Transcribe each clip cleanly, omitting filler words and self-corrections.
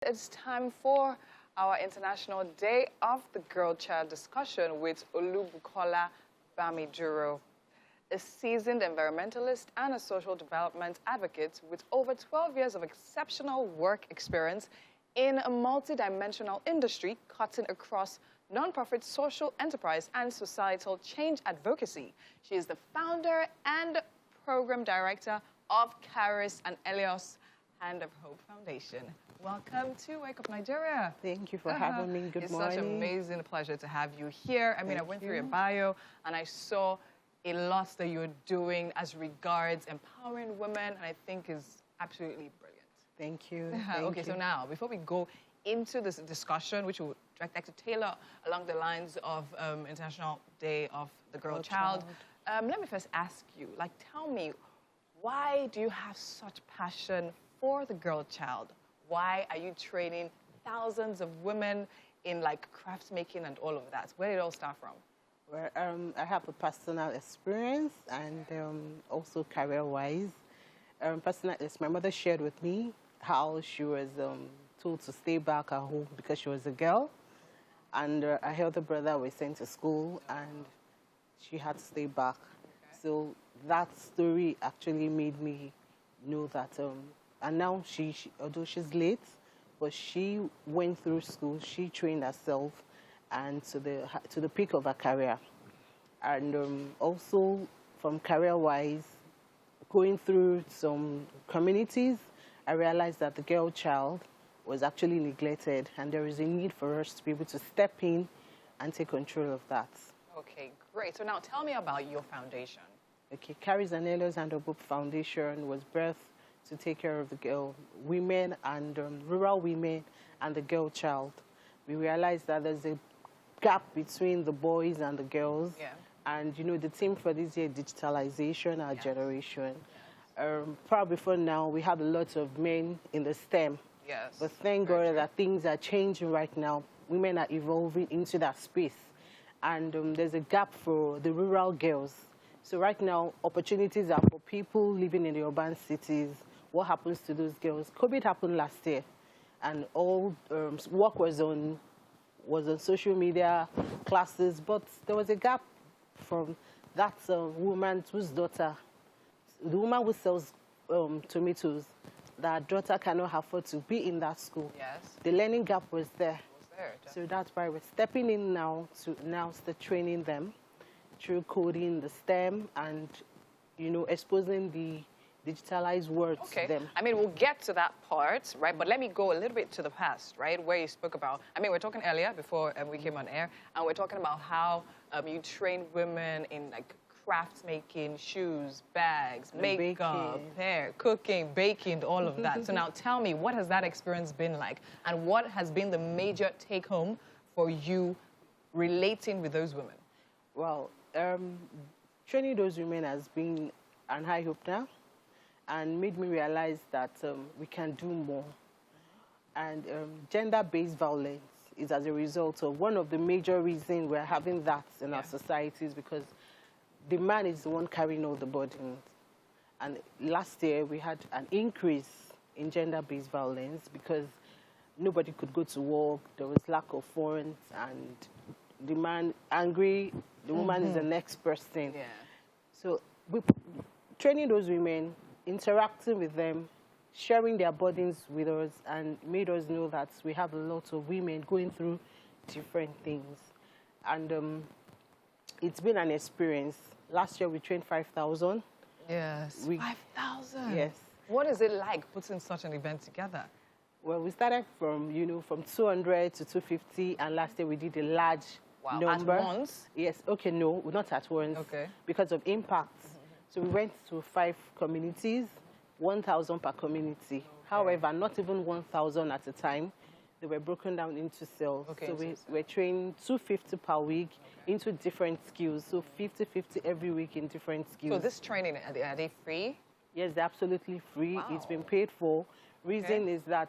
It's time for our International Day of the Girl Child discussion with Olubukola Bamiduro, a seasoned environmentalist and a social development advocate with over 12 years of exceptional work experience in a multidimensional industry cutting across nonprofit social enterprise and societal change advocacy. She is the founder and program director of Karis Eleos Foundation. Welcome to Wake Up Nigeria. Thank you for having me. Good morning. It's such an amazing pleasure to have you here. I went through your bio and I saw a lot that you're doing as regards empowering women, and I think is absolutely brilliant. Thank you. Okay, so now, before we go into this discussion, which we'll like to tailor along the lines of International Day of the Girl Child, let me first ask you, tell me, why do you have such passion for the girl child? Why are you training thousands of women in crafts making and all of that? Where did it all start from? Well, I have a personal experience and also career-wise. My mother shared with me how she was told to stay back at home because she was a girl. And her elder brother was sent to school and she had to stay back. Okay. So that story actually made me know that and now although she's late, but she went through school, she trained herself and to the peak of her career. And also from career-wise, going through some communities, I realized that the girl child was actually neglected and there is a need for us to be able to step in and take control of that. Okay, great. So now tell me about your foundation. Okay, Karis Eleos Foundation was birthed to take care of the women and rural women and the girl child. We realized that there's a gap between the boys and the girls. Yeah. And, the theme for this year, digitalization, our generation. Probably before now, we have a lot of men in the STEM. Yes. But thank God that things are changing right now. Women are evolving into that space. And there's a gap for the rural girls. So right now, opportunities are for people living in the urban cities. What happens to those girls? COVID happened last year, and all work was on social media, classes, but there was a gap from that woman whose daughter, the woman who sells tomatoes, that daughter cannot afford to be in that school. Yes. The learning gap was there. So that's why we're stepping in now to start training them through coding, the STEM, and, exposing the digitalized words to them. We'll get to that part, right? But let me go a little bit to the past, right? Where you spoke about, we're talking earlier before we came on air, and we're talking about how you train women in crafts making, shoes, bags, makeup, hair, cooking, baking, all of that. So now tell me, what has that experience been like? And what has been the major take home for you relating with those women? Well, training those women has been an eye-opener and made me realize that we can do more. And gender-based violence is as a result of one of the major reasons we're having that in our societies, because the man is the one carrying all the burdens. And last year we had an increase in gender-based violence because nobody could go to work, there was lack of funds, and the man angry, the woman is the next person. Yeah. So we training those women, interacting with them, sharing their burdens with us, and made us know that we have a lot of women going through different things. And it's been an experience. Last year we trained 5,000. Yes, 5,000? Yes. What is it like putting such an event together? Well, we started from, from 200 to 250, and last year we did a large number. At once? Yes. Okay, no, not at once. Okay. Because of impact. So we went to 5 communities, 1,000 per community. Okay. However, not even 1,000 at a time. They were broken down into cells. Okay, so we're trained 250 per week into different skills. So 50-50 every week in different skills. So this training, are they free? Yes, they're absolutely free. Wow. It's been paid for. Reason is that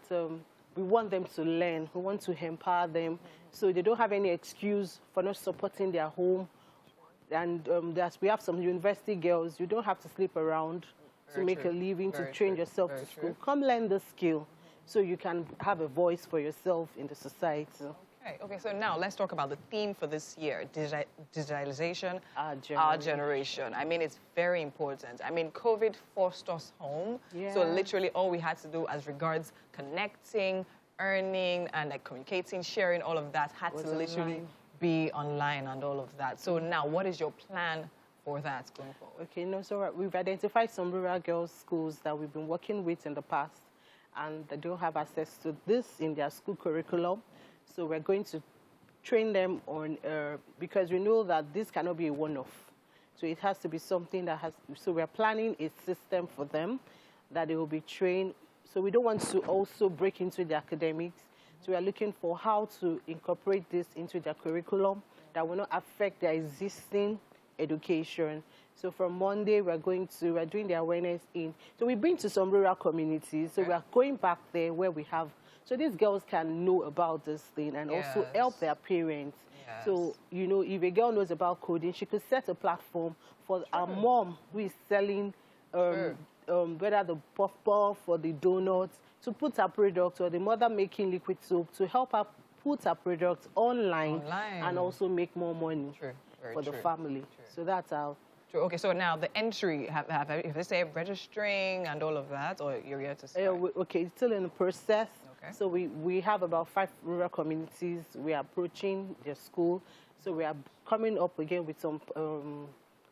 we want them to learn. We want to empower them so they don't have any excuse for not supporting their home. And we have some university girls. You don't have to sleep around to make a living, to train yourself to school. Come learn the skill. so you can have a voice for yourself in the society. Okay, so now let's talk about the theme for this year, digitalization, Our our generation. I mean, it's very important. I mean, COVID forced us home. Yeah. So literally all we had to do as regards connecting, earning, and like communicating, sharing, all of that had to literally be online and all of that. So now what is your plan for that going forward? Okay, no, so we've identified some rural girls' schools that we've been working with in the past, and they don't have access to this in their school curriculum. So we're going to train them on, because we know that this cannot be a one-off. So it has to be something that has, so we're planning a system for them that they will be trained. So we don't want to also break into the academics. So we're looking for how to incorporate this into their curriculum that will not affect their existing education. So from Monday, we're doing the awareness so we've been to some rural communities. So we're going back there where we have, so these girls can know about this thing and also help their parents. Yes. So, you know, if a girl knows about coding, she could set a platform for our mom who is selling whether the puff-puff or the donuts, to put her product, or the mother making liquid soap, to help her put her product online. And also make more money for the family. So that's how. Okay, so now the entry, if they say registering and all of that, or you're here to start? Okay, it's still in the process. Okay. So we have about 5 rural communities. We are approaching their school. So we are coming up again with some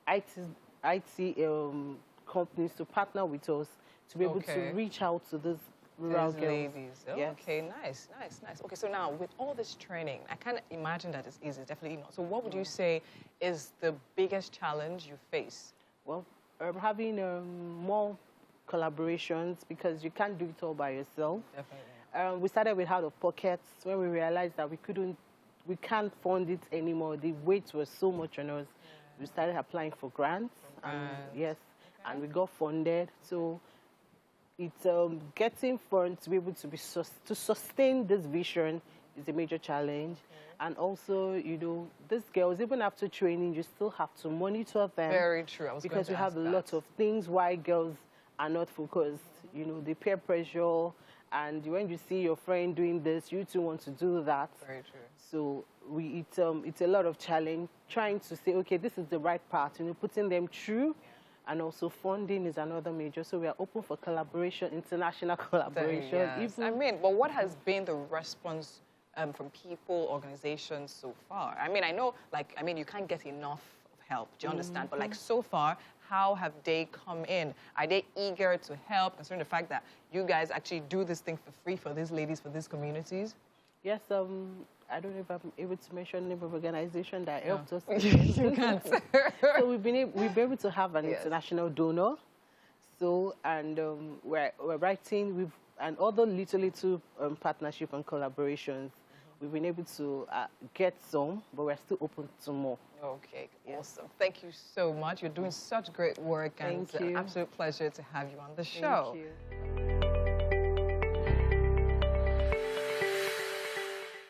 IT companies to partner with us to be able to reach out to these rural girls. Ladies. Oh, yes. Okay, nice. Okay, so now with all this training, I can't imagine that it's easy, definitely not. So what would you say is the biggest challenge you face? Well, having more collaborations, because you can't do it all by yourself. Definitely. We started with out of pockets when we realized that we can't fund it anymore. The weight was so much on us. We started applying for grants, and we got funded. So it's getting funds to be able to sustain this vision is a major challenge. And also, you know, these girls, even after training, you still have to monitor them. Very true. Because we have a lot of things why girls are not focused. You know, the peer pressure, and when you see your friend doing this, you too want to do that. Very true. So it's a lot of challenge trying to say, okay, this is the right path. You know, putting them through. And also funding is another major. So we are open for collaboration, international collaboration. Yes. I mean, but what has been the response from people, organizations so far? I mean, I know, you can't get enough help. Do you understand? But so far, how have they come in? Are they eager to help, considering the fact that you guys actually do this thing for free for these ladies, for these communities? Yes, I don't know if I'm able to mention the name of organization that helped us. You can't. So we've been able to have an international donor. So, and we're writing and other little partnership and collaborations. We've been able to get some, but we're still open to more. Okay, awesome. Thank you so much. You're doing such great work, and it's an absolute pleasure to have you on the show. Thank you.